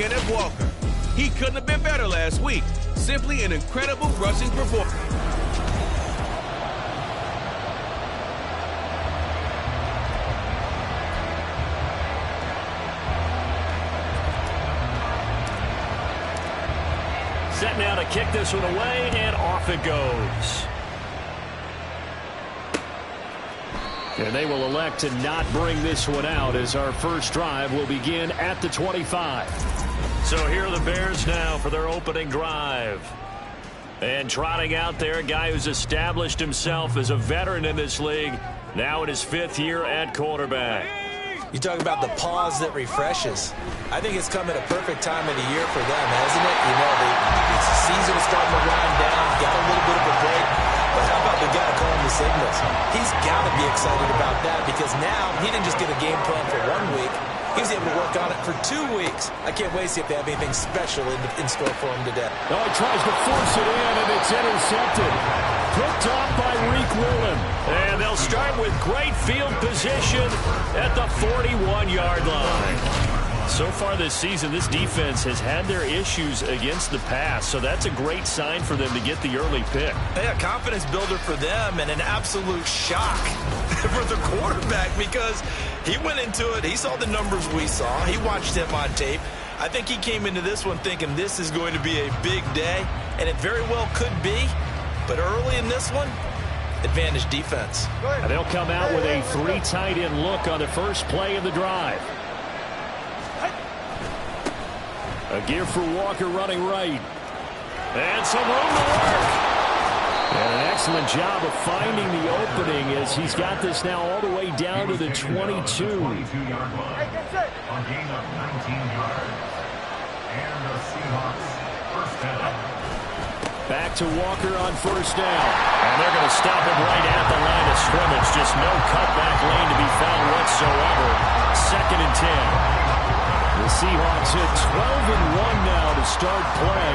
Kenneth Walker. He couldn't have been better last week. Simply an incredible rushing performance. Set now to kick this one away, and off it goes. And they will elect to not bring this one out as our first drive will begin at the 25. So here are the Bears now for their opening drive. And trotting out there, a guy who's established himself as a veteran in this league, now in his 5th year at quarterback. You talk about the pause that refreshes. I think it's come at a perfect time of the year for them, hasn't it? You know, the season is starting to wind down, got a little bit of a break. But how about the guy calling the signals? He's got to be excited about that because now he didn't just get a game plan for 1 week. He was able to work on it for 2 weeks. I can't wait to see if they have anything special in store for him today. Oh, he tries to force it in, and it's intercepted. Picked off by Reek Woolen. And they'll start with great field position at the 41-yard line. So far this season, this defense has had their issues against the pass, so that's a great sign for them to get the early pick. Yeah, confidence builder for them and an absolute shock for the quarterback because he went into it. He saw the numbers we saw. He watched him on tape. I think he came into this one thinking this is going to be a big day, and it very well could be. But early in this one, advantage defense. And they'll come out with a 3 tight end look on the first play of the drive. A give for Walker running right. And some room to work. And an excellent job of finding the opening as he's got this now all the way down to the 22. On gain of 19 yards. And the Seahawks first down. Back to Walker on first down. And they're going to stop him right at the line of scrimmage. Just no cutback lane to be found whatsoever. 2nd and 10. The Seahawks hit 12-1 now to start play.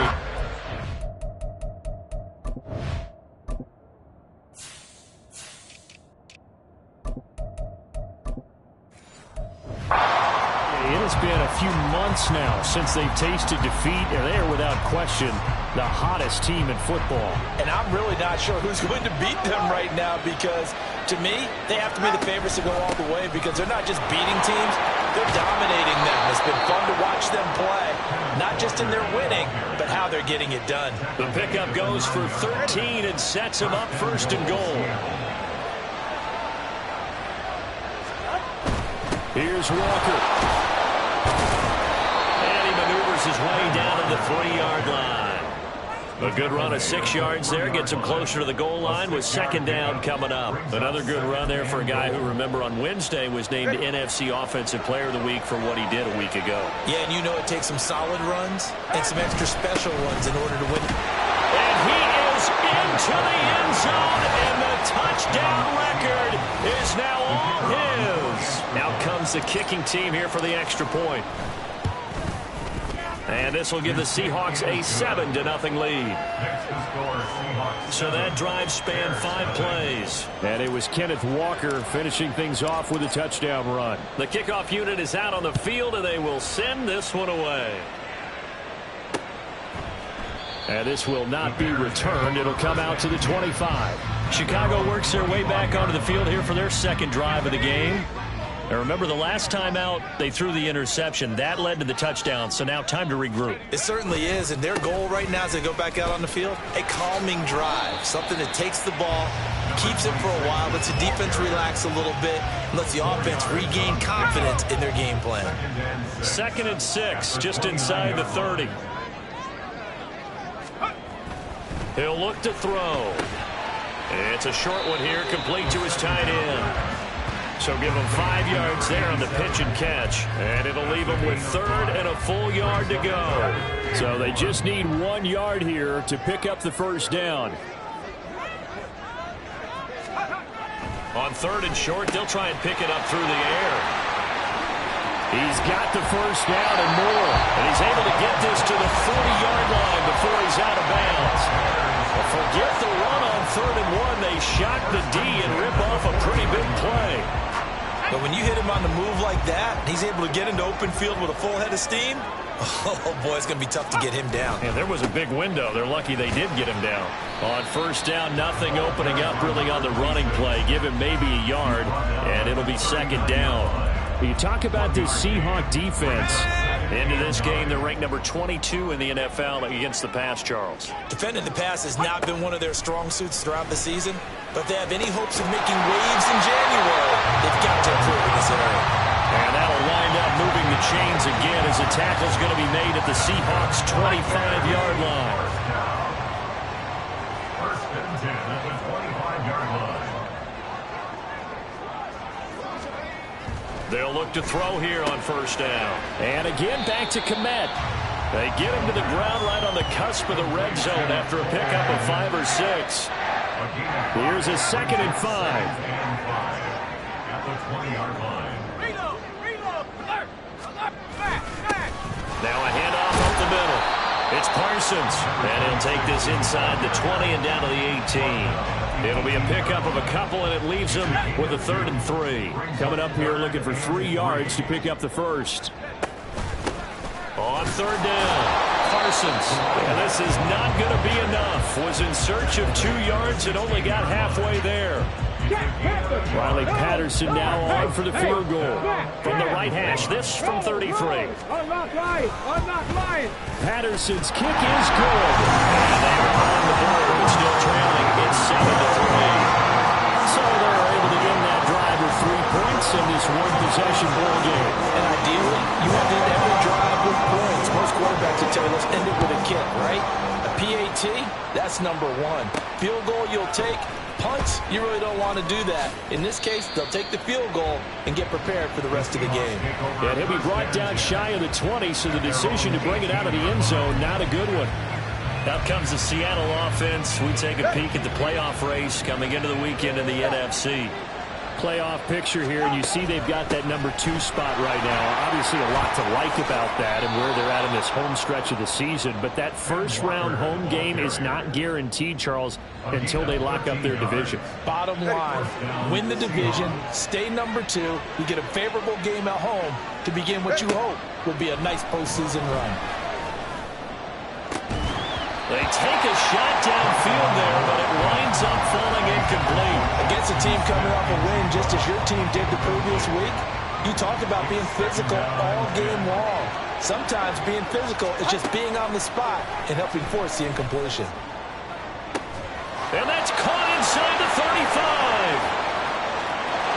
It has been a few months now since they've tasted defeat, and they are without question the hottest team in football. And I'm really not sure who's going to beat them right now because, to me, they have to be the favorites to go all the way because they're not just beating teams, they're dominating them. It's been fun to watch them play, not just in their winning, but how they're getting it done. The pickup goes for 13 and sets them up 1st and goal. Here's Walker. And he maneuvers his way down to the 3-yard line. A good run of 6 yards there. Gets him closer to the goal line with 2nd down coming up. Another good run there for a guy who, remember, on Wednesday was named NFC Offensive Player of the Week for what he did a week ago. Yeah, and you know it takes some solid runs and some extra special ones in order to win. And he is into the end zone, and the touchdown record is now all his. Out comes the kicking team here for the extra point. And this will give the Seahawks a 7-0 lead. So that drive spanned 5 plays. And it was Kenneth Walker finishing things off with a touchdown run. The kickoff unit is out on the field, and they will send this one away. And this will not be returned. It'll come out to the 25. Chicago works their way back onto the field here for their 2nd drive of the game. And remember, the last time out, they threw the interception. That led to the touchdown, so now time to regroup. It certainly is, and their goal right now as they go back out on the field, a calming drive, something that takes the ball, keeps it for a while, lets the defense relax a little bit, lets the offense regain confidence in their game plan. 2nd and 6, just inside the 30. He'll look to throw. It's a short one here, complete to his tight end. So give him 5 yards there on the pitch and catch. And it'll leave him with 3rd and a full yard to go. So they just need 1 yard here to pick up the first down. On 3rd and short, they'll try and pick it up through the air. He's got the first down and more. And he's able to get this to the 40-yard line before he's out of bounds. Well, forget the run on 3rd and 1. They shock the D and rip off a pretty big play. But when you hit him on the move like that, he's able to get into open field with a full head of steam, Oh, boy, it's going to be tough to get him down. And there was a big window. They're lucky they did get him down. On first down, nothing opening up really on the running play. Give him maybe a yard, and it'll be second down. You talk about this Seahawk defense. Into this game, they're ranked number 22 in the NFL against the pass, Charles. Defending the pass has not been one of their strong suits throughout the season, but if they have any hopes of making waves in January, they've got to improve in this area. And that'll wind up moving the chains again as the tackle's going to be made at the Seahawks' 25-yard line. First and 10 at the 25-yard line. They'll look to throw here on first down. And again, back to Komet. They get him to the ground right on the cusp of the red zone after a pickup of 5 or 6. Here's a 2nd and 5. At the 20-yard line. Now a handoff up the middle. It's Parsons. And he'll take this inside the 20 and down to the 18. It'll be a pickup of a couple, and it leaves him with a 3rd and 3. Coming up here looking for 3 yards to pick up the first. On 3rd down, Parsons. And this is not going to be enough. Was in search of 2 yards and only got halfway there. Riley Patterson now on for the field goal. From the right hash, this from 33. Patterson's kick is good. And they are on the board, but still trailing. It's 7-3. So they're able to end that drive with 3 points in this one-possession ball game. And ideally, you want to end every drive with points. Most quarterbacks will tell you, let's end it with a kick, right? A PAT, that's number 1. Field goal you'll take. Punts, you really don't want to do that. In this case, they'll take the field goal and get prepared for the rest of the game. And he'll be brought down shy of the 20, so the decision to bring it out of the end zone, not a good one. Out comes the Seattle offense. We take a peek at the playoff race coming into the weekend in the NFC. Playoff picture here, and you see they've got that number 2 spot right now. Obviously a lot to like about that and where they're at in this home stretch of the season, but that first-round home game is not guaranteed, Charles, until they lock up their division. Bottom line, win the division, stay number 2, you get a favorable game at home to begin what you hope will be a nice postseason run. They take a shot downfield there, but it winds up falling incomplete. Against a team coming off a win just as your team did the previous week, you talk about being physical all game long. Sometimes being physical is just being on the spot and helping force the incompletion. And that's caught inside the 35.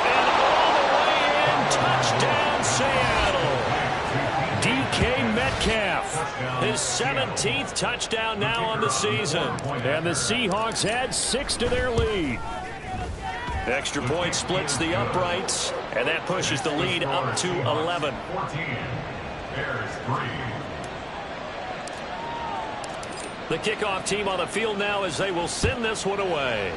And all the way in, touchdown Seattle. DK Metcalf, his 17th touchdown now on the season. And the Seahawks add 6 to their lead. Extra point splits the uprights, and that pushes the lead up to 11. 14. Bears 3. The kickoff team on the field now as they will send this one away.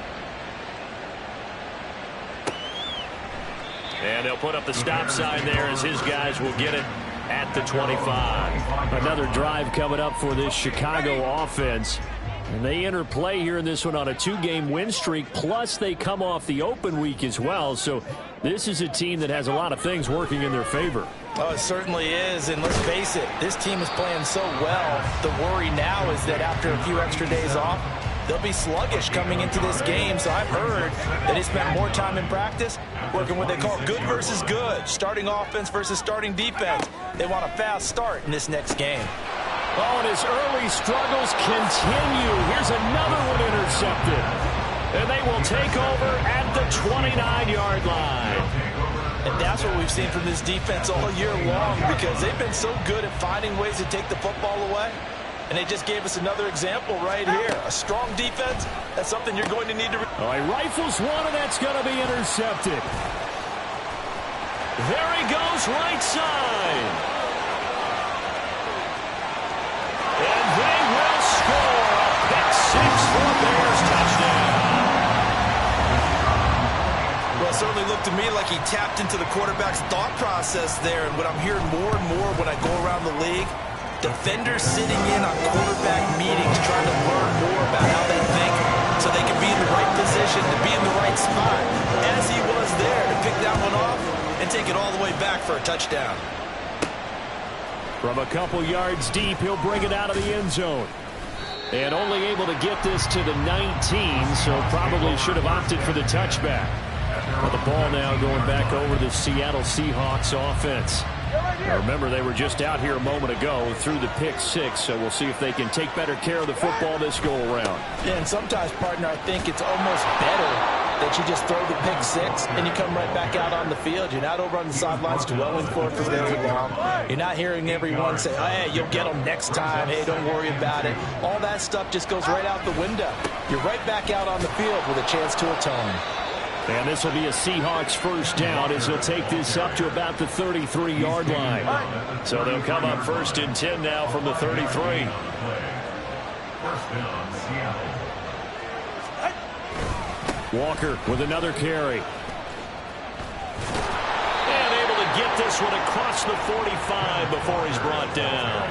And they'll put up the stop sign there as his guys will get it at the 25. Another drive coming up for this Chicago offense. And they enter play here in this one on a 2-game win streak, plus they come off the open week as well. So this is a team that has a lot of things working in their favor. Oh, it certainly is, and let's face it, this team is playing so well. The worry now is that after a few extra days off, they'll be sluggish coming into this game. So I've heard that they spent more time in practice working what they call good versus good, starting offense versus starting defense. They want a fast start in this next game. Oh, and his early struggles continue. Here's another one intercepted. And they will take over at the 29-yard line. And that's what we've seen from this defense all year long, because they've been so good at finding ways to take the football away. And they just gave us another example right here. A strong defense, that's something you're going to need to... Oh, he rifles one, and that's going to be intercepted. There he goes, right side. And they will score a pick six for a Bears touchdown. Well, it certainly looked to me like he tapped into the quarterback's thought process there. And what I'm hearing more and more when I go around the league, defenders sitting in on quarterback meetings trying to learn more about how they think so they can be in the right position, to be in the right spot, as he was there to pick that one off and take it all the way back for a touchdown. From a couple yards deep, he'll bring it out of the end zone. And only able to get this to the 19, so probably should have opted for the touchback. But the ball now going back over the Seattle Seahawks offense. Now remember, they were just out here a moment ago through the pick six, so we'll see if they can take better care of the football this go-around. Yeah, and sometimes, partner, I think it's almost better that you just throw the pick six and you come right back out on the field. You're not over on the sidelines dwelling for it for very long. You're not hearing everyone say, oh, hey, you'll get them next time. Hey, don't worry about it. All that stuff just goes right out the window. You're right back out on the field with a chance to atone. And this will be a Seahawks first down as he'll take this up to about the 33-yard line. So they'll come up 1st and 10 now from the 33. First down, Seattle. Walker with another carry. And able to get this one across the 45 before he's brought down.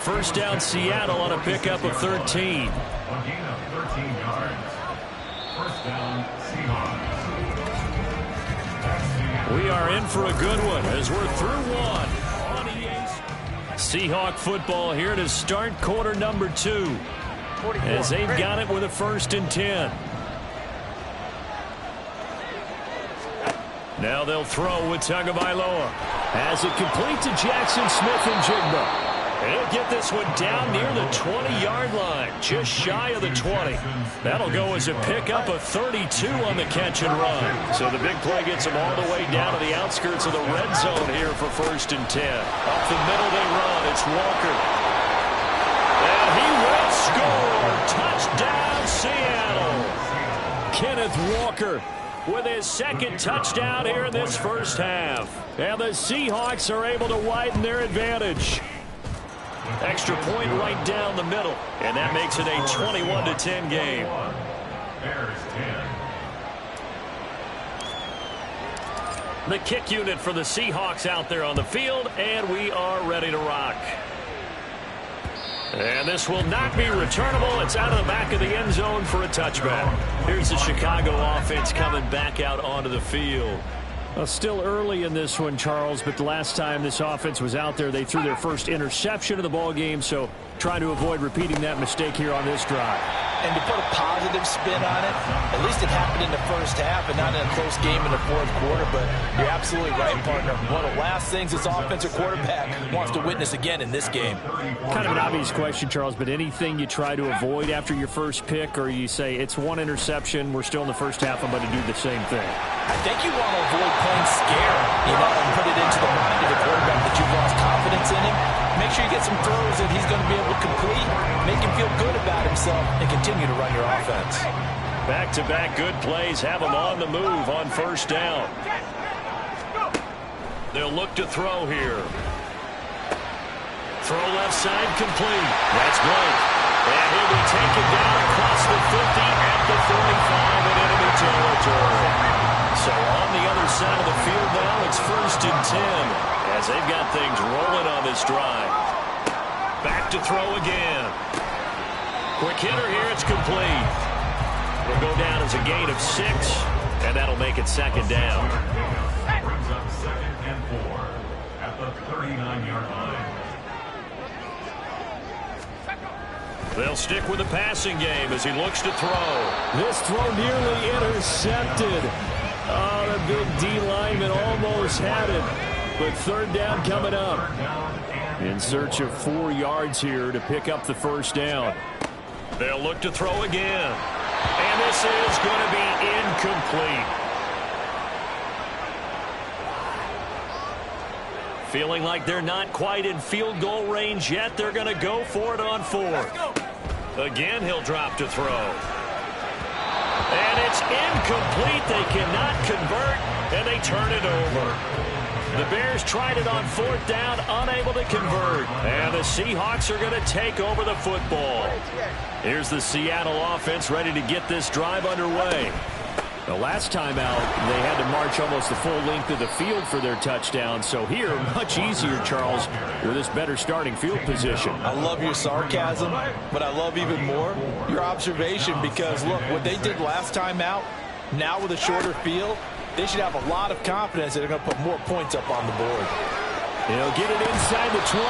First down Seattle on a pickup of 13. A gain of 13 yards. First down, Seahawks. We are in for a good one as we're through one. Seahawk football here to start quarter number 2. As they've got it with a 1st and 10. Now they'll throw with Tagovailoa. Has it complete to Jackson Smith and Jigba. He'll get this one down near the 20-yard line, just shy of the 20. That'll go as a pickup of 32 on the catch and run. So the big play gets them all the way down to the outskirts of the red zone here for 1st and 10. Up the middle they run. It's Walker. And he will score. Touchdown, Seattle. Kenneth Walker with his 2nd touchdown here in this first half. And the Seahawks are able to widen their advantage. Extra point right down the middle. And that makes it a 21-10 game. Bears 10. The kick unit for the Seahawks out there on the field. And we are ready to rock. And this will not be returnable. It's out of the back of the end zone for a touchback. Here's the Chicago offense coming back out onto the field. Well, still early in this one, Charles, but the last time this offense was out there, they threw their first interception of the ball game, so trying to avoid repeating that mistake here on this drive. And to put a positive spin on it, at least it happened in the first half and not in a close game in the fourth quarter. But you're absolutely right, partner. One of the last things this offensive quarterback wants to witness again in this game. Kind of an obvious question, Charles, but anything you try to avoid after your first pick, or you say it's one interception, we're still in the first half, I'm going to do the same thing? I think you want to avoid playing scare, and put it into the mind of the quarterback that you've lost confidence in him. Make sure you get some throws that he's going to be able to complete, make him feel good about himself, and continue to run your offense. Back-to-back good plays have him on the move on first down. They'll look to throw here. Throw left side complete. That's Blake. And he'll be taken down across the 50 at the 45 in enemy territory. So on the other side of the field now, it's 1st and 10 as they've got things rolling on this drive. Back to throw again. Quick hitter here, it's complete. Will go down as a gain of 6, and that'll make it 2nd down. Brings up 2nd and 4 at the 39-yard line. They'll stick with the passing game as he looks to throw. This throw nearly intercepted. Oh, the big D lineman almost had it. But 3rd down coming up. In search of 4 yards here to pick up the first down. They'll look to throw again. And this is going to be incomplete. Feeling like they're not quite in field goal range yet. They're going to go for it on 4th. Again, he'll drop to throw. And it's incomplete. They cannot convert, and they turn it over. The Bears tried it on 4th down, unable to convert. And the Seahawks are going to take over the football. Here's the Seattle offense ready to get this drive underway. The last time out, they had to march almost the full length of the field for their touchdown. So here, much easier, Charles, with this better starting field position. I love your sarcasm, but I love even more your observation because, look, what they did last time out, now with a shorter field, they should have a lot of confidence that they're going to put more points up on the board. He'll get it inside the 20,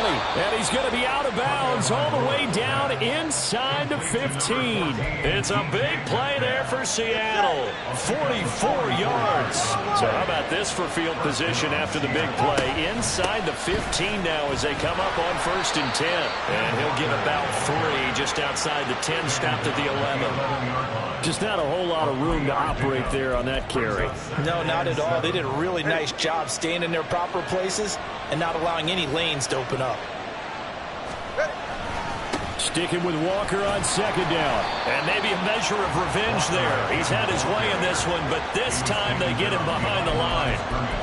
and he's going to be out of bounds all the way down inside the 15. It's a big play there for Seattle, 44 yards. So how about this for field position after the big play? Inside the 15 now as they come up on 1st and 10. And he'll get about 3 just outside the 10, stopped at the 11. Just not a whole lot of room to operate there on that carry. No, not at all. They did a really nice job staying in their proper places and not allowing any lanes to open up. Sticking with Walker on 2nd down. And maybe a measure of revenge there. He's had his way in this one, but this time they get him behind the line.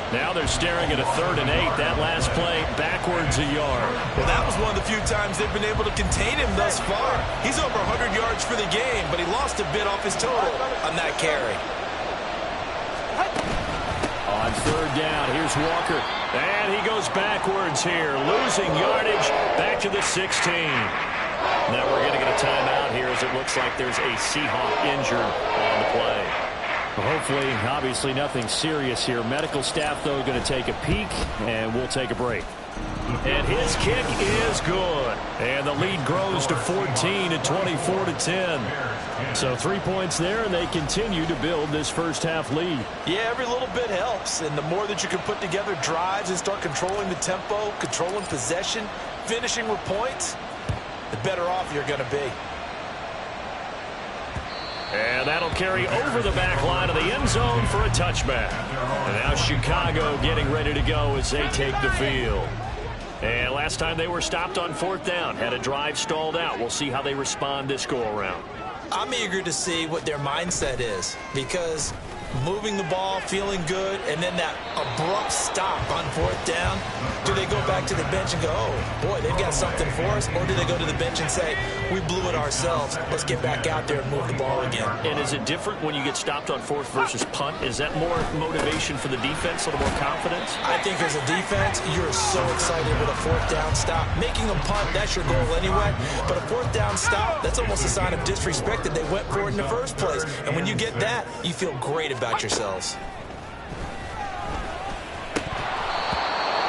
Now they're staring at a 3rd and 8. That last play backwards a yard. Well, that was one of the few times they've been able to contain him thus far. He's over 100 yards for the game, but he lost a bit off his total on that carry. On 3rd down, here's Walker. And he goes backwards here, losing yardage back to the 16. Now we're going to get a timeout here as it looks like there's a Seahawk injured on the play. Well, hopefully, obviously nothing serious here. Medical staff, though, going to take a peek, and we'll take a break. And his kick is good. And the lead grows to 14 at 24-10. So 3 points there, and they continue to build this first half lead. Yeah, every little bit helps. And the more that you can put together drives and start controlling the tempo, controlling possession, finishing with points, the better off you're going to be. And that'll carry over the back line of the end zone for a touchback. And now Chicago getting ready to go as they take the field. And last time they were stopped on 4th down, had a drive stalled out. We'll see how they respond this go-around. I'm eager to see what their mindset is, because moving the ball, feeling good, and then that abrupt stop on 4th down, do they go back to the bench and go, oh, boy, they've got something for us? Or do they go to the bench and say, we blew it ourselves, let's get back out there and move the ball again? And is it different when you get stopped on 4th versus punt? Is that more motivation for the defense, a little more confidence? I think as a defense, you're so excited with a 4th down stop. Making a punt, that's your goal anyway. But a 4th down stop, that's almost a sign of disrespect that they went for it in the first place. And when you get that, you feel great about yourselves.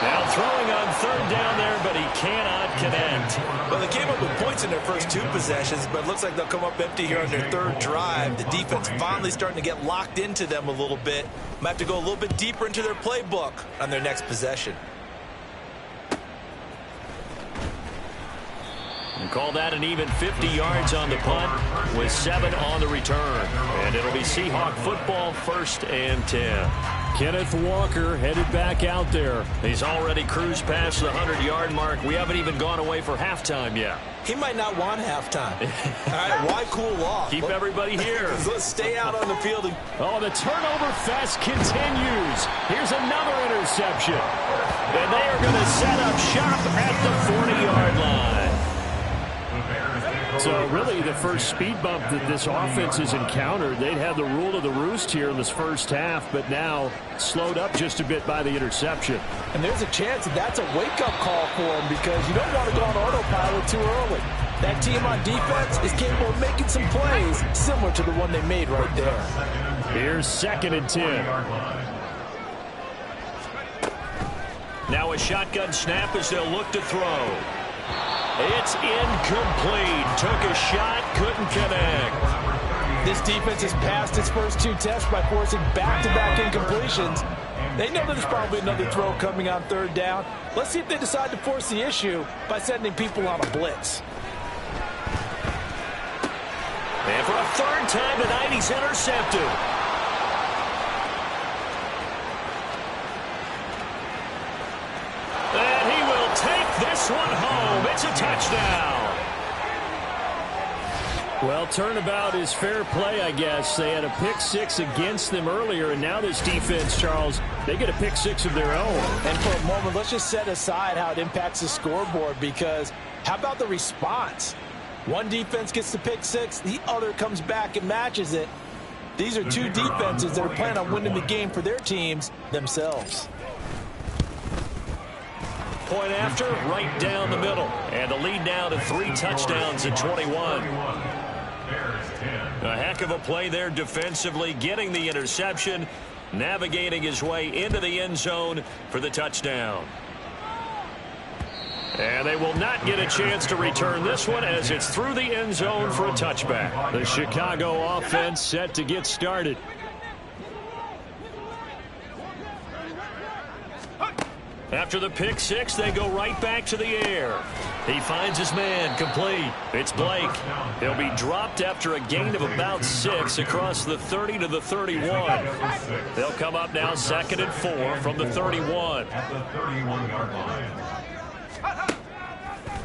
Now throwing on 3rd down there, but he cannot connect. Well, they came up with points in their first 2 possessions, but it looks like they'll come up empty here on their 3rd drive. The defense finally starting to get locked into them a little bit. Might have to go a little bit deeper into their playbook on their next possession. And call that an even 50 yards on the punt with 7 on the return. And it'll be Seahawk football, 1st and 10. Kenneth Walker headed back out there. He's already cruised past the 100-yard mark. We haven't even gone away for halftime yet. He might not want halftime. All right, why cool off? Keep everybody here. Let's stay out on the field. Oh, the turnover fest continues. Here's another interception. And they are going to set up shop at the 40-yard line. So really the first speed bump that this offense has encountered, they'd have the rule of the roost here in this first half, but now slowed up just a bit by the interception. And there's a chance that that's a wake-up call for them, because you don't want to go on autopilot too early. That team on defense is capable of making some plays similar to the one they made right there. Here's 2nd and 10. Now a shotgun snap as they'll look to throw. It's incomplete. Took a shot, couldn't connect. This defense has passed its first 2 tests by forcing back-to-back incompletions. They know there's probably another throw coming on 3rd down. Let's see if they decide to force the issue by sending people on a blitz. And for a 3rd time tonight, he's intercepted. And he will take this one home. It's a touchdown. Well, turnabout is fair play, I guess. They had a pick-6 against them earlier, and now this defense, Charles, they get a pick-6 of their own. And for a moment, let's just set aside how it impacts the scoreboard, because how about the response? One defense gets the pick-6, the other comes back and matches it. These are 2 defenses that are planning on winning the game for their teams themselves. Point after, right down the middle. And the lead now to 3 touchdowns at 21. A heck of a play there defensively, getting the interception, navigating his way into the end zone for the touchdown. And they will not get a chance to return this one as it's through the end zone for a touchback. The Chicago offense set to get started. After the pick six, they go right back to the air. He finds his man, complete. It's Blake. He'll be dropped after a gain of about 6 across the 30 to the 31. They'll come up now 2nd and 4 from the 31. At the 31-yard line.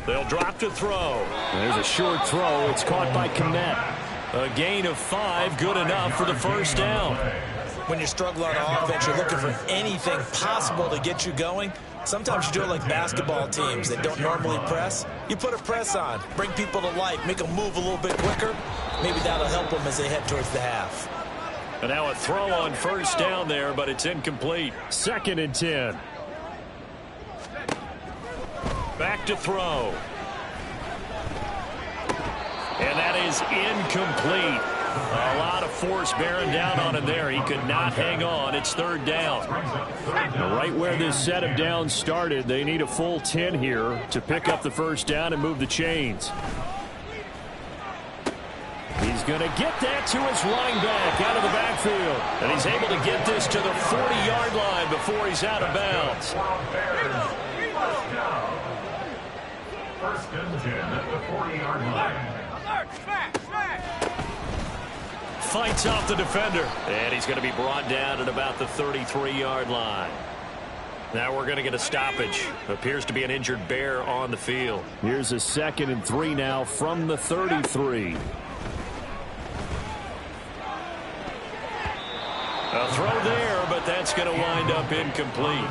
They'll drop to throw. There's a short throw. It's caught by Kmet. A gain of 5, good enough for the first down. When you're struggling on offense, you're looking for anything possible to get you going. Sometimes you do it like basketball teams that don't normally press. You put a press on, bring people to life, make them move a little bit quicker. Maybe that'll help them as they head towards the half. And now a throw on first down there, but it's incomplete. 2nd and 10. Back to throw. And that is incomplete. A lot of force bearing down on him there. He could not hang on. It's 3rd down. Right where this set of downs started, they need a full 10 here to pick up the first down and move the chains. He's going to get that to his running back out of the backfield. And he's able to get this to the 40-yard line before he's out of bounds. First and 10 at the 40-yard line. Fights off the defender. And he's going to be brought down at about the 33-yard line. Now we're going to get a stoppage. Appears to be an injured Bear on the field. Here's a 2nd and 3 now from the 33. A throw there, but that's going to wind up incomplete.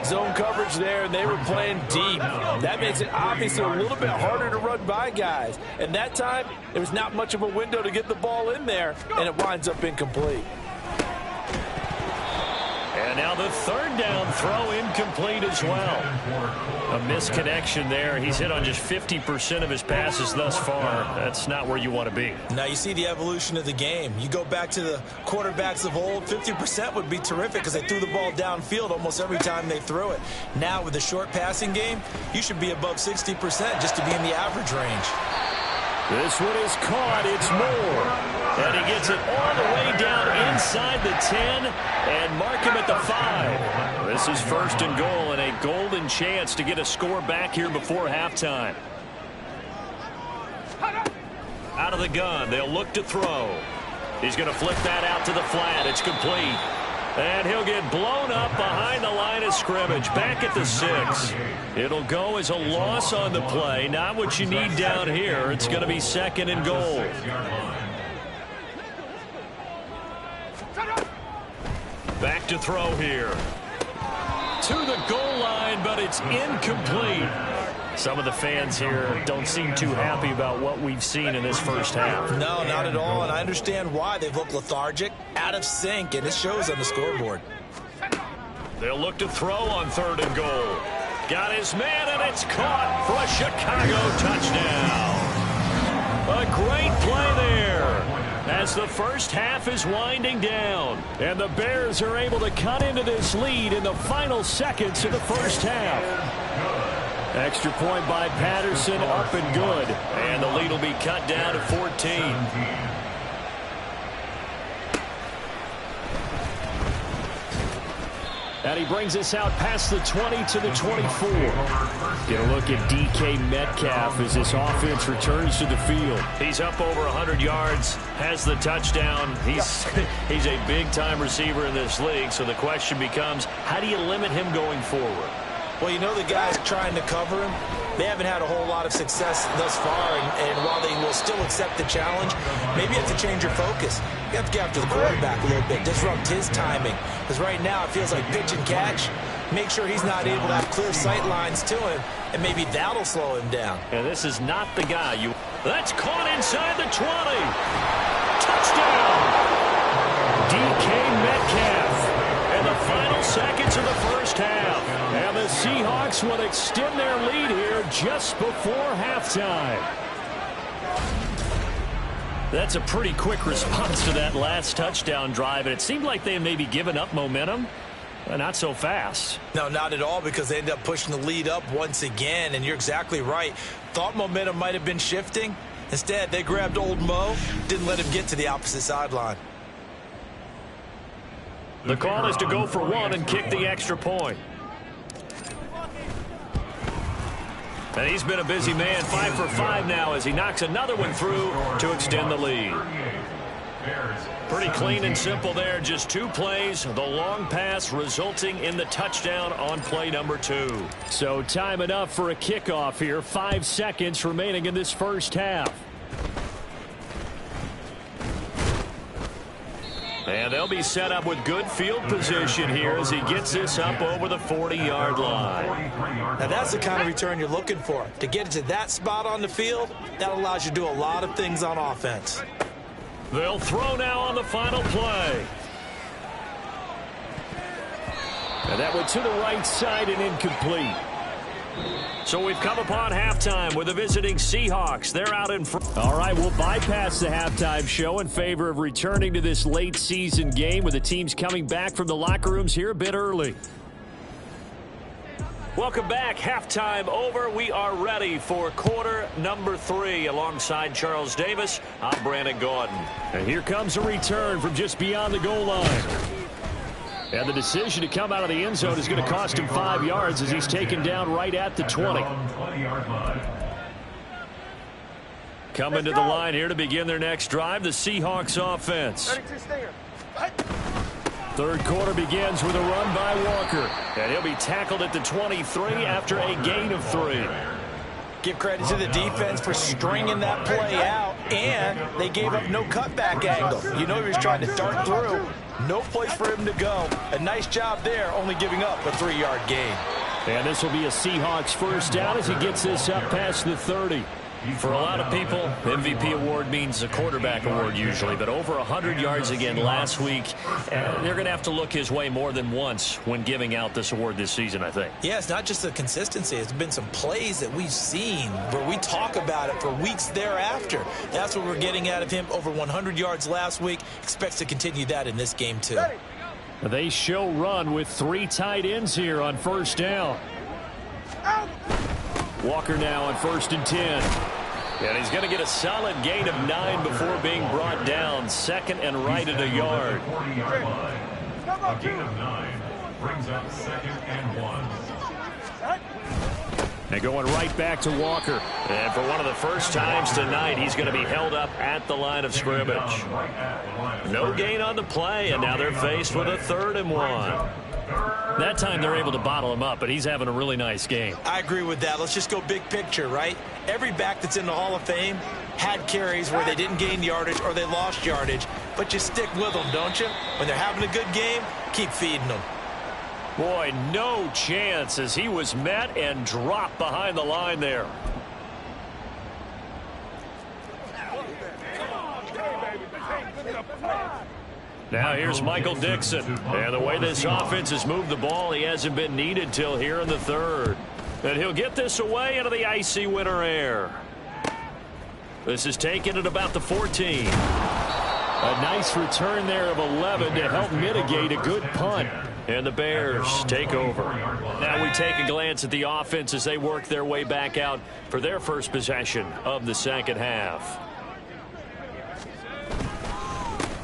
Zone coverage there, and they were playing deep. That makes it obviously a little bit harder to run by guys. And that time, there was not much of a window to get the ball in there, and it winds up incomplete. And now the 3rd down throw incomplete as well. A misconnection there. He's hit on just 50% of his passes thus far. That's not where you want to be. Now you see the evolution of the game. You go back to the quarterbacks of old, 50% would be terrific because they threw the ball downfield almost every time they threw it. Now with the short passing game, you should be above 60% just to be in the average range. This one is caught. It's Moore. And he gets it all the way down inside the 10 and mark him at the 5. This is 1st and goal and a golden chance to get a score back here before halftime. Out of the gun. They'll look to throw. He's going to flip that out to the flat. It's complete. And he'll get blown up behind the line of scrimmage. Back at the 6. It'll go as a loss on the play. Not what you need down here. It's going to be 2nd and goal. Back to throw here. To the goal line, but it's incomplete. Some of the fans here don't seem too happy about what we've seen in this first half. No, not at all, and I understand why. They've looked lethargic, out of sync, and it shows on the scoreboard. They'll look to throw on 3rd and goal. Got his man, and it's caught for a Chicago touchdown. A great play there as the first half is winding down. And the Bears are able to cut into this lead in the final seconds of the first half. Extra point by Patterson, up and good. And the lead will be cut down to 14. And he brings us out past the 20 to the 24. Get a look at DK Metcalf as this offense returns to the field. He's up over 100 yards, has the touchdown. He's a big-time receiver in this league, so the question becomes, how do you limit him going forward? Well, you know the guys trying to cover him, they haven't had a whole lot of success thus far, and while they will still accept the challenge, maybe you have to change your focus. You have to get after the quarterback a little bit, disrupt his timing, because right now it feels like pitch and catch. Make sure he's not able to have clear sight lines to him, and maybe that'll slow him down. And this is not the guy. That's caught inside the 20. Touchdown! DK Metcalf. And the final seconds of the first half. And the Seahawks will extend their lead here just before halftime. That's a pretty quick response to that last touchdown drive, and it seemed like they had maybe given up momentum. Not so fast. No, not at all, because they end up pushing the lead up once again, and you're exactly right. Thought momentum might have been shifting. Instead, they grabbed old Mo, didn't let him get to the opposite sideline. The call is to go for one and kick the extra point. And he's been a busy man, 5 for 5 now as he knocks another one through to extend the lead. Pretty clean and simple there. Just 2 plays. The long pass resulting in the touchdown on play number 2. So time enough for a kickoff here. 5 seconds remaining in this first half. And they'll be set up with good field position here as he gets this up over the 40-yard line. Now that's the kind of return you're looking for. To get to that spot on the field, that allows you to do a lot of things on offense. They'll throw now on the final play. And that went to the right side and incomplete. So we've come upon halftime with the visiting Seahawks. They're out in front. All right, we'll bypass the halftime show in favor of returning to this late season game with the teams coming back from the locker rooms here a bit early. Welcome back. Halftime over. We are ready for quarter number 3. Alongside Charles Davis, I'm Brandon Gordon. And here comes a return from just beyond the goal line. And the decision to come out of the end zone is going to cost him 5 yards as he's taken down right at the 20. Coming to the line here to begin their next drive, the Seahawks offense. Third quarter begins with a run by Walker. And he'll be tackled at the 23 after a gain of 3. Give credit to the defense for stringing that play out, and they gave up no cutback angle. You know he was trying to dart through. No place for him to go. A nice job there, only giving up a 3-yard gain. And this will be a Seahawks first down as he gets this up past the 30. For a lot of people, MVP award means a quarterback award usually, but over 100 yards again last week. They're going to have to look his way more than once when giving out this award this season, I think. Yeah, it's not just the consistency. It's been some plays that we've seen where we talk about it for weeks thereafter. That's what we're getting out of him. Over 100 yards last week. Expects to continue that in this game, too. They show run with 3 tight ends here on first down. Walker now on 1st and 10. And he's going to get a solid gain of 9 before being brought down. Second and right at a yard. A gain of 9 brings up 2nd and 1. And going right back to Walker. And for one of the first times tonight, he's going to be held up at the line of scrimmage. No gain on the play, and now they're faced with a 3rd and 1. That time they're able to bottle him up, but he's having a really nice game. I agree with that. Let's just go big picture, right? Every back that's in the Hall of Fame had carries where they didn't gain yardage or they lost yardage, but you stick with them, don't you? When they're having a good game, keep feeding them. Boy, no chance as he was met and dropped behind the line there. Now here's Michael Dixon. And the way this offense has moved the ball, he hasn't been needed till here in the 3rd. And he'll get this away into the icy winter air. This is taken at about the 14. A nice return there of 11 to help mitigate a good punt. And the Bears take over. Now we take a glance at the offense as they work their way back out for their first possession of the second half.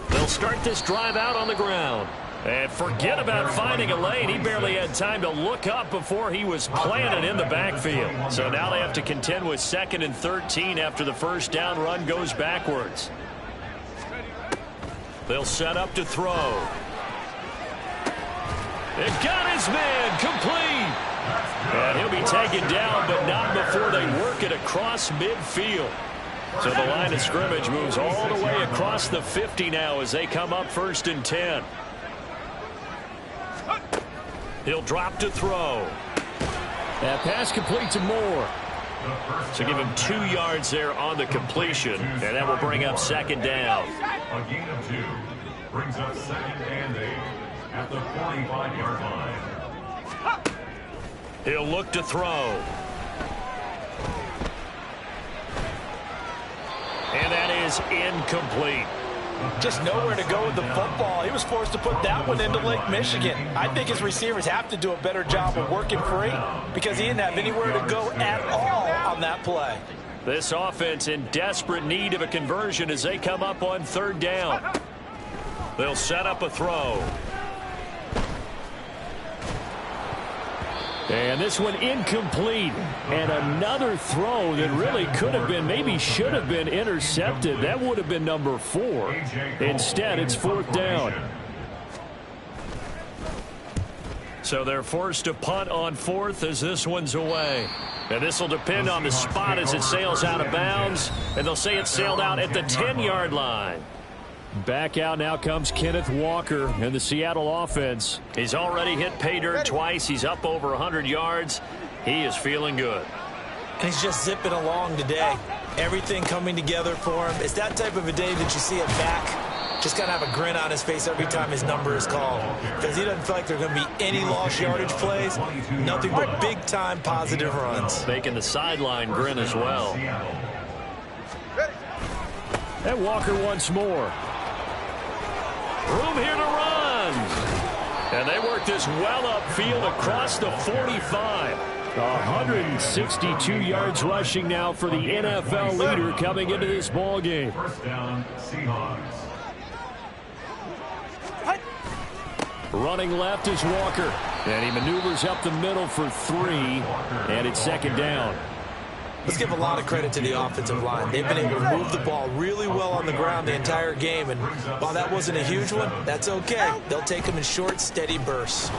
They'll start this drive out on the ground. And forget about finding a lane. He barely had time to look up before he was planted in the backfield. So now they have to contend with 2nd and 13 after the first down run goes backwards. They'll set up to throw. It got his man complete. And he'll be taken down, but not before they work it across midfield. So the line of scrimmage moves all the way across the 50 now as they come up 1st and 10. He'll drop to throw. That pass complete to Moore. So give him 2 yards there on the completion, and that will bring up 2nd down. A gain of 2 brings up 2nd and 8 at the 45-yard line. He'll look to throw. And that is incomplete. Just nowhere to go with the football. He was forced to put that one into Lake Michigan. I think his receivers have to do a better job of working free because he didn't have anywhere to go at all on that play. This offense in desperate need of a conversion as they come up on 3rd down. They'll set up a throw. And this one incomplete. And another throw that really could have been, maybe should have been intercepted. That would have been number 4. Instead, it's 4th down. So they're forced to punt on 4th as this one's away. And this will depend on the spot as it sails out of bounds. And they'll say it sailed out at the 10-yard line. Back out now comes Kenneth Walker in the Seattle offense. He's already hit pay dirt twice. He's up over 100 yards. He is feeling good. And he's just zipping along today. Everything coming together for him. It's that type of a day that you see it back. Just got to have a grin on his face every time his number is called. Because he doesn't feel like there are going to be any lost yardage plays. Nothing but big-time positive runs. Making the sideline grin as well. And Walker once more. Room here to run. And they work this well upfield across the 45. 162 yards rushing now for the NFL leader coming into this ball game. First down, Seahawks. Running left is Walker. And he maneuvers up the middle for 3. And it's 2nd down. Let's give a lot of credit to the offensive line. They've been able to move the ball really well on the ground the entire game. And while that wasn't a huge one, that's okay. They'll take them in short, steady bursts.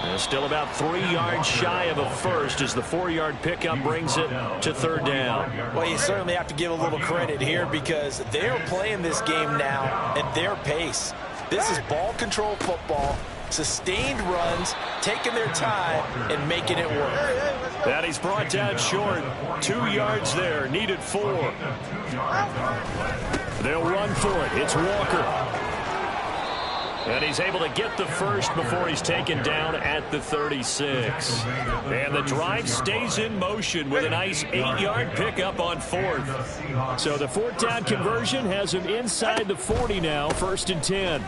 And still about 3 yards shy of a first as the 4-yard pickup brings it to 3rd down. Well, you certainly have to give a little credit here because they're playing this game now at their pace. This is ball control football, sustained runs, taking their time, and making it work. That he's brought down short. 2 yards there, needed 4. They'll run for it. It's Walker. And he's able to get the first before he's taken down at the 36. And the drive stays in motion with a nice 8-yard pickup on 4th. So the 4th down conversion has him inside the 40 now, 1st and 10.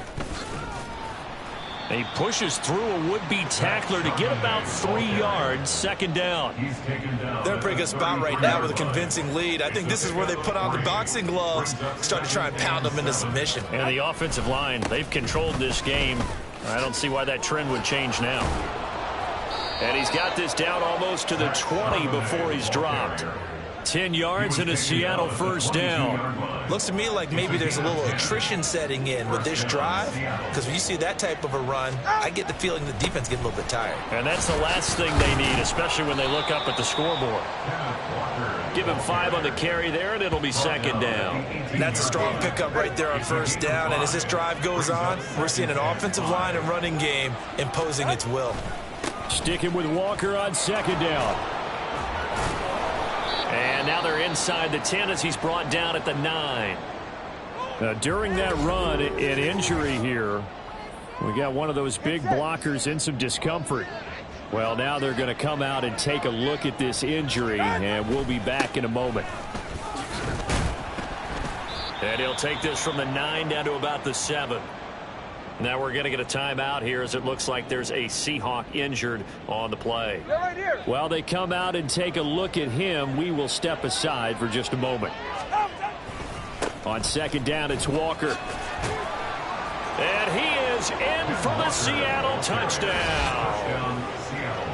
And he pushes through a would-be tackler to get about 3 yards, 2nd down. They're in a pretty good spot right now with a convincing lead. I think this is where they put on the boxing gloves, start to try and pound them into submission. And the offensive line, they've controlled this game. I don't see why that trend would change now. And he's got this down almost to the 20 before he's dropped. 10 yards and a Seattle 1st down. Looks to me like maybe there's a little attrition setting in with this drive, because when you see that type of a run, I get the feeling the defense gets a little bit tired. And that's the last thing they need, especially when they look up at the scoreboard. Give him 5 on the carry there, and it'll be 2nd down. That's a strong pickup right there on 1st down, and as this drive goes on, we're seeing an offensive line and running game imposing its will. Sticking with Walker on 2nd down. And now they're inside the 10 as he's brought down at the 9. During that run, an injury here. We got one of those big blockers in some discomfort. Well, now they're going to come out and take a look at this injury, and we'll be back in a moment. And he'll take this from the 9 down to about the 7. Now we're going to get a timeout here as it looks like there's a Seahawk injured on the play. While they come out and take a look at him, we will step aside for just a moment. On 2nd down, it's Walker. And he is in for the Seattle touchdown.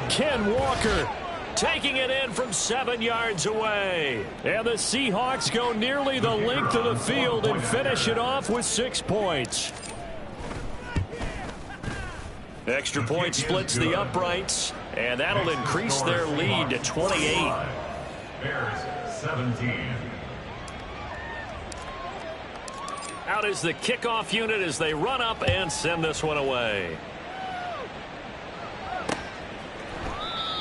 Ken Walker taking it in from 7 yards away. And the Seahawks go nearly the length of the field and finish it off with 6 points. Extra point splits the uprights, and that'll increase their lead to 28. Bears 17. Out is the kickoff unit as they run up and send this one away.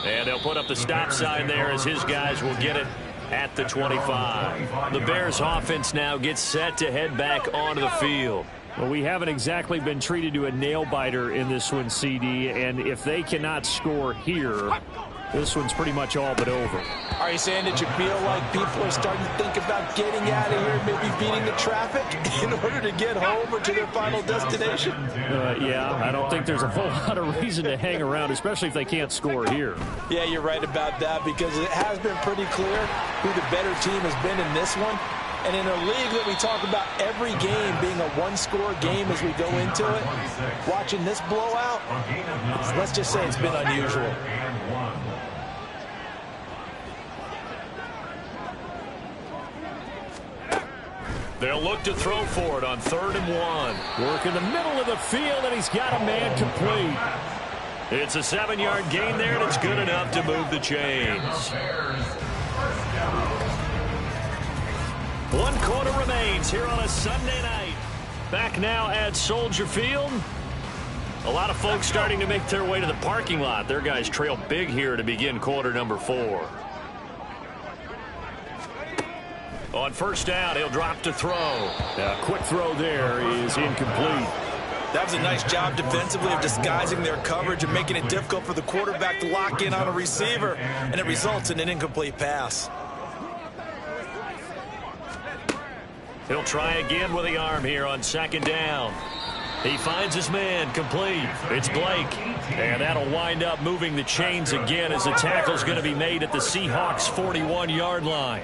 And they'll put up the stop sign there as his guys will get it at the 25. The Bears offense now gets set to head back onto the field. Well, we haven't exactly been treated to a nail-biter in this one, CD, and if they cannot score here, This one's pretty much all but over. Are you saying that you feel like people are starting to think about getting out of here, maybe beating the traffic in order to get home or to their final destination? Yeah, I don't think there's a whole lot of reason to hang around, especially if they can't score here. Yeah, you're right about that, because it has been pretty clear who the better team has been in this one. And in a league that we talk about every game being a one-score game as we go into it, watching this blowout, let's just say it's been unusual. They'll look to throw for it on 3rd and 1. Work in the middle of the field, and he's got a man complete. It's a 7-yard gain there, and it's good enough to move the chains. 1 quarter remains here on a Sunday night. Back now at Soldier Field. A lot of folks starting to make their way to the parking lot. Their guys trail big here to begin quarter number 4. On 1st down, he'll drop to throw. A quick throw there is incomplete. That was a nice job defensively of disguising their coverage and making it difficult for the quarterback to lock in on a receiver, and it results in an incomplete pass. He'll try again with the arm here on 2nd down. He finds his man complete. It's Blake. And that'll wind up moving the chains again as the tackle's going to be made at the Seahawks' 41-yard line.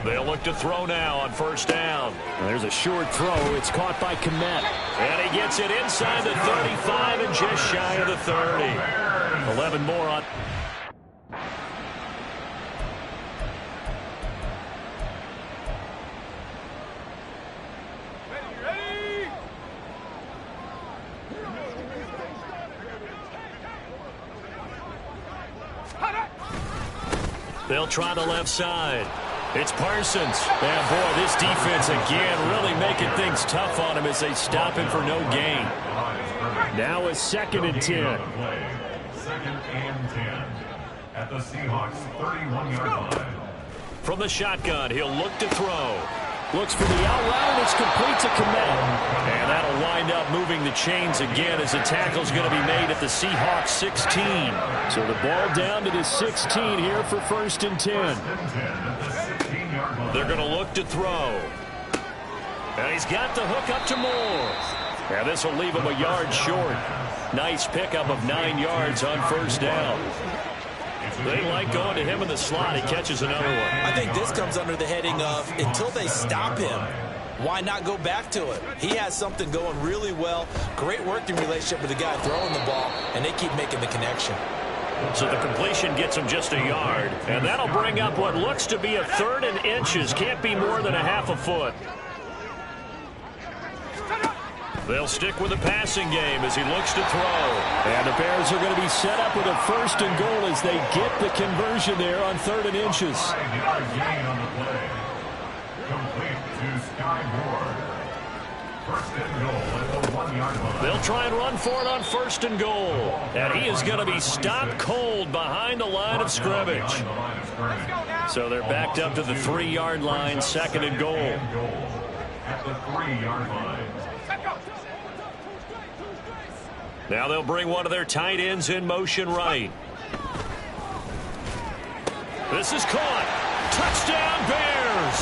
They'll look to throw now on 1st down. There's a short throw. It's caught by Kmet. And he gets it inside the 35 and just shy of the 30. 11 more on. They'll try the left side. It's Parsons. And boy, this defense again really making things tough on him as they stop him for no gain. Now a 2nd and 10. 2nd and 10 at the Seahawks 31-yard line. From the shotgun, he'll look to throw. Looks for the out route, and it's complete to Kmet. And that'll wind up moving the chains again as the tackle's going to be made at the Seahawks 16. So the ball down to the 16 here for 1st and 10. They're going to look to throw. And he's got the hook up to Moore. And this will leave him a yard short. Nice pickup of 9 yards on 1st down. They like going to him in the slot. He catches another one. I think this comes under the heading of until they stop him, why not go back to it? He has something going really well. Great working relationship with the guy throwing the ball, and they keep making the connection. So the completion gets him just a yard. And that'll bring up what looks to be a 3rd and inches. Can't be more than a half a foot. They'll stick with the passing game as he looks to throw. And the Bears are going to be set up with a 1st and goal as they get the conversion there on 3rd and inches. Gain on the play. Complete to Sky Moore. 1st and goal at the 1-yard line. They'll try and run for it on 1st and goal. And he is going to be stopped cold behind the line of scrimmage. So they're backed up to the 3-yard line, 2nd and goal. At the 3-yard line. Now they'll bring one of their tight ends in motion right. This is caught. Touchdown, Bears!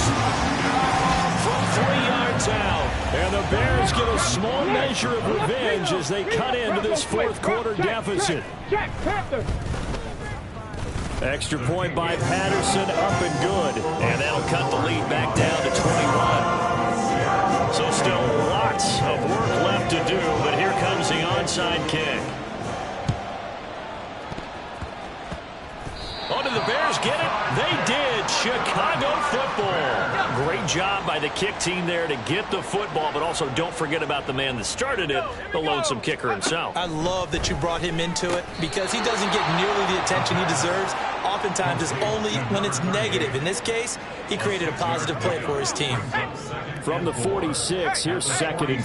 From 3 yards out. And the Bears get a small measure of revenge as they cut into this 4th quarter deficit. Extra point by Patterson, up and good. And that'll cut the lead back down to 21. So still lots of work left to do, but here comes the onside kick. Oh, did the Bears get it? They did. Chicago football. Great job by the kick team there to get the football, but also don't forget about the man that started it, the lonesome kicker himself. I love that you brought him into it because he doesn't get nearly the attention he deserves. Oftentimes it's only when it's negative. In this case, he created a positive play for his team. From the 46, here's 2nd and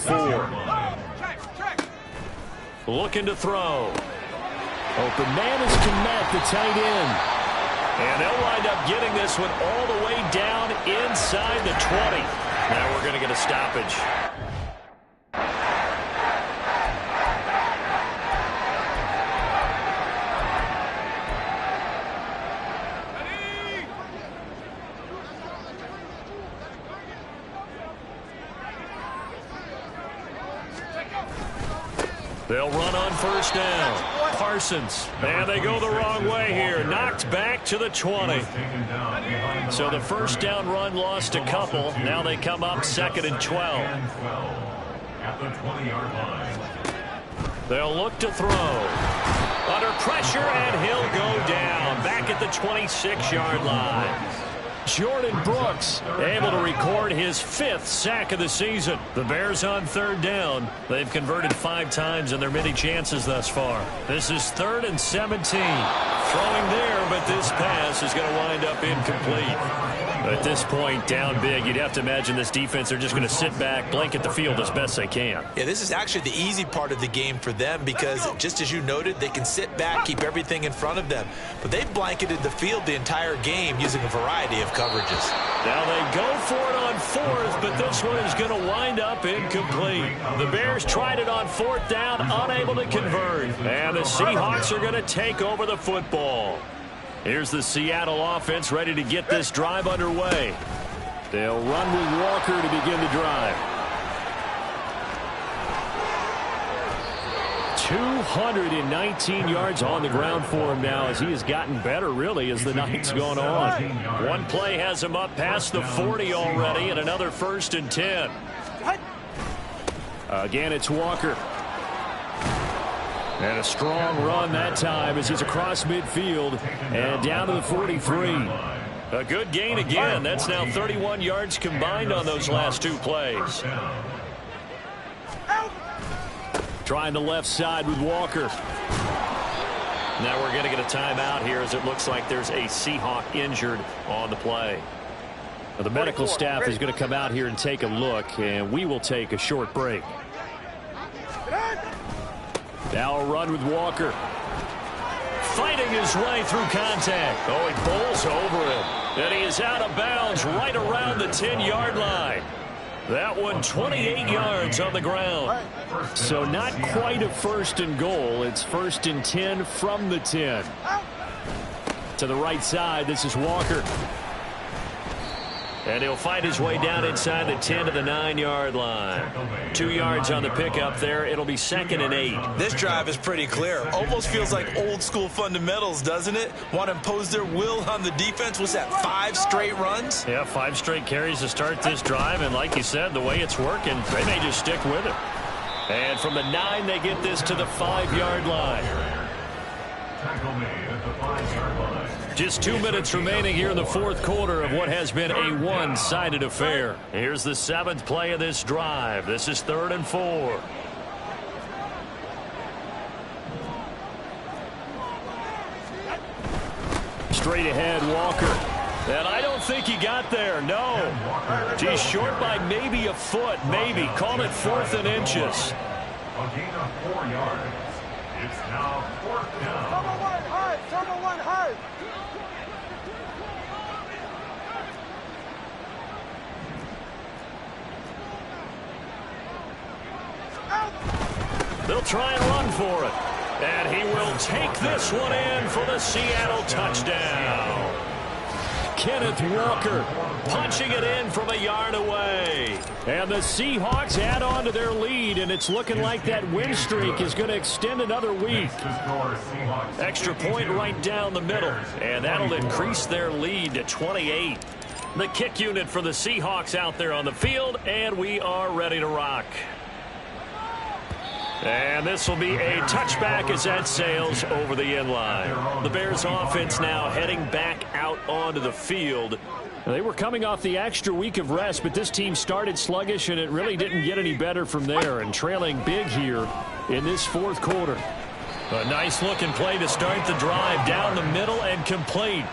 4. Looking to throw. Open man is Kmet, the tight end. And they'll wind up getting this one all the way down inside the 20. Now we're going to get a stoppage. They'll run on first down. Parsons. And they go the wrong way here. Knocked back to the 20. So the first down run lost a couple. Now they come up 2nd and 12. At the 20-yard line. They'll look to throw. Under pressure, and he'll go down. Back at the 26-yard line. Jordan Brooks able to record his 5th sack of the season. The Bears on 3rd down. They've converted 5 times in their many chances thus far. This is 3rd and 17. Throwing there, but this pass is going to wind up incomplete. At this point, down big, you'd have to imagine this defense are just going to sit back, blanket the field as best they can. Yeah, this is actually the easy part of the game for them because, just as you noted, they can sit back, keep everything in front of them. But they've blanketed the field the entire game using a variety of coverages. Now they go for it on 4th, but this one is going to wind up incomplete. The Bears tried it on 4th down, unable to convert. And the Seahawks are going to take over the football. Here's the Seattle offense ready to get this drive underway. They'll run with Walker to begin the drive. 219 yards on the ground for him now as he has gotten better, really, as the night's gone on. One play has him up past the 40 already, and another 1st and 10. Again, it's Walker. And a strong run that time as he's across midfield and down to the 43. A good gain again. That's now 31 yards combined on those last 2 plays. Trying the left side with Walker. Now we're going to get a timeout here as it looks like there's a Seahawk injured on the play. Now the medical staff is going to come out here and take a look, and we will take a short break. Now a run with Walker. Fighting his way through contact. Oh, he bowls over him. And he is out of bounds right around the 10-yard line. That one 28 yards on the ground. So not quite a 1st and goal. It's 1st and 10 from the 10. To the right side, this is Walker. And he'll fight his way down inside the 10 to the 9-yard line. 2 yards on the pickup there. It'll be 2nd and 8. This drive is pretty clear. Almost feels like old school fundamentals, doesn't it? Want to impose their will on the defense. What's that, 5 straight runs? Yeah, 5 straight carries to start this drive. And like you said, the way it's working, they may just stick with it. And from the 9, they get this to the 5-yard line. Tackle made at the 5-yard line. Just 2 minutes remaining here in the 4th quarter of what has been a one-sided affair. Here's the 7th play of this drive. This is 3rd and 4. Straight ahead, Walker. And I don't think he got there, no. He's short by maybe a foot, maybe. Call it 4th and inches. A gain of 4 yards. It's now 4th down. Someone hurt. They'll try and run for it. And he will take this one in for the Seattle touchdown. Kenneth Walker punching it in from a yard away. And the Seahawks add on to their lead, and it's looking like that win streak is going to extend another week. Extra point right down the middle, and that'll increase their lead to 28. The kick unit for the Seahawks out there on the field, and we are ready to rock. And this will be a touchback as that sails over the end line. The Bears offense now heading back out onto the field. They were coming off the extra week of rest, but this team started sluggish, and it really didn't get any better from there, and trailing big here in this 4th quarter. A nice-looking play to start the drive down the middle and complete.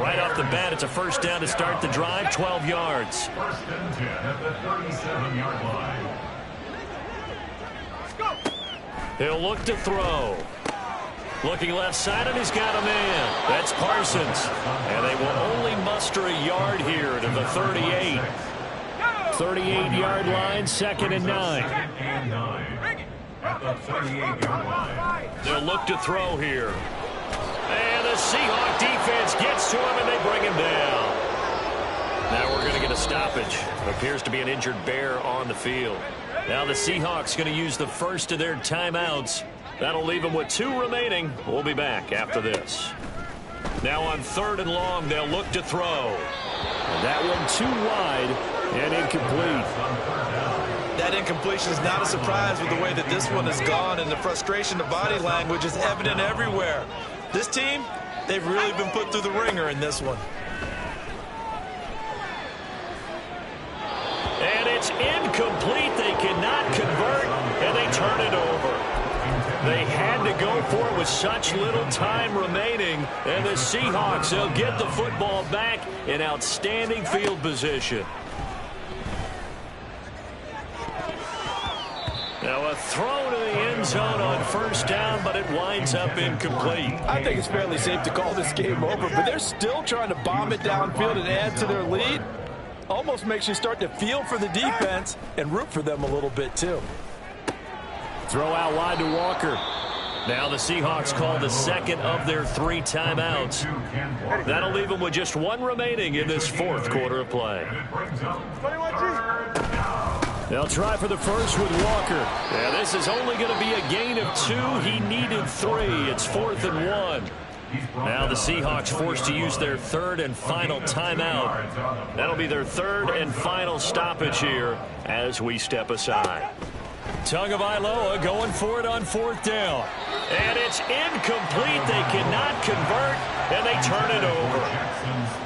Right off the bat, it's a 1st down to start the drive, 12 yards. 1st and 10 at the 37-yard line. He'll look to throw. Looking left side, and he's got a man. That's Parsons. And they will only muster a yard here to the 38. 38-yard line, 2nd and 9. At the 38-yard line. They'll look to throw here. And the Seahawk defense gets to him, and they bring him down. Now we're going to get a stoppage. Appears to be an injured Bear on the field. Now the Seahawks going to use the first of their timeouts. That'll leave them with 2 remaining. We'll be back after this. Now on 3rd and long, they'll look to throw. And that one too wide and incomplete. That incompletion is not a surprise with the way that this one has gone, and the frustration of body language is evident everywhere. This team, they've really been put through the ringer in this one. And it's incomplete. They cannot convert, and they turn it over. They had to go for it with such little time remaining, and the Seahawks, they'll get the football back in outstanding field position. Now a throw to the end zone on 1st down, but it winds up incomplete. I think it's fairly safe to call this game over, but they're still trying to bomb it downfield and add to their lead. Almost makes you start to feel for the defense and root for them a little bit too. Throw out wide to Walker. Now the Seahawks call the 2nd of their 3 timeouts. That'll leave them with just 1 remaining in this 4th quarter of play. They'll try for the first with Walker. Yeah, this is only going to be a gain of 2. He needed 3. It's 4th and 1. Now the Seahawks forced to use their 3rd and final timeout. That'll be their 3rd and final stoppage here as we step aside. Tagovailoa going for it on 4th down. And it's incomplete. They cannot convert, and they turn it over.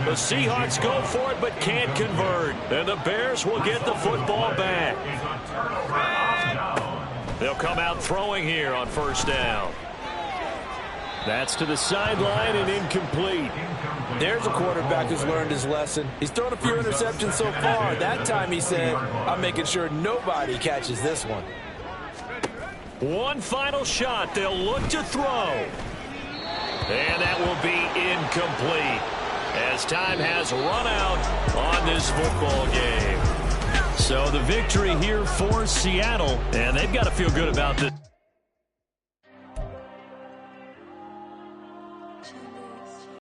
The Seahawks go for it but can't convert. And the Bears will get the football back. They'll come out throwing here on 1st down. That's to the sideline and incomplete. There's a quarterback who's learned his lesson. He's thrown a few interceptions so far. That time he said, I'm making sure nobody catches this one. One final shot. They'll look to throw. And that will be incomplete as time has run out on this football game. So the victory here for Seattle, and they've got to feel good about this.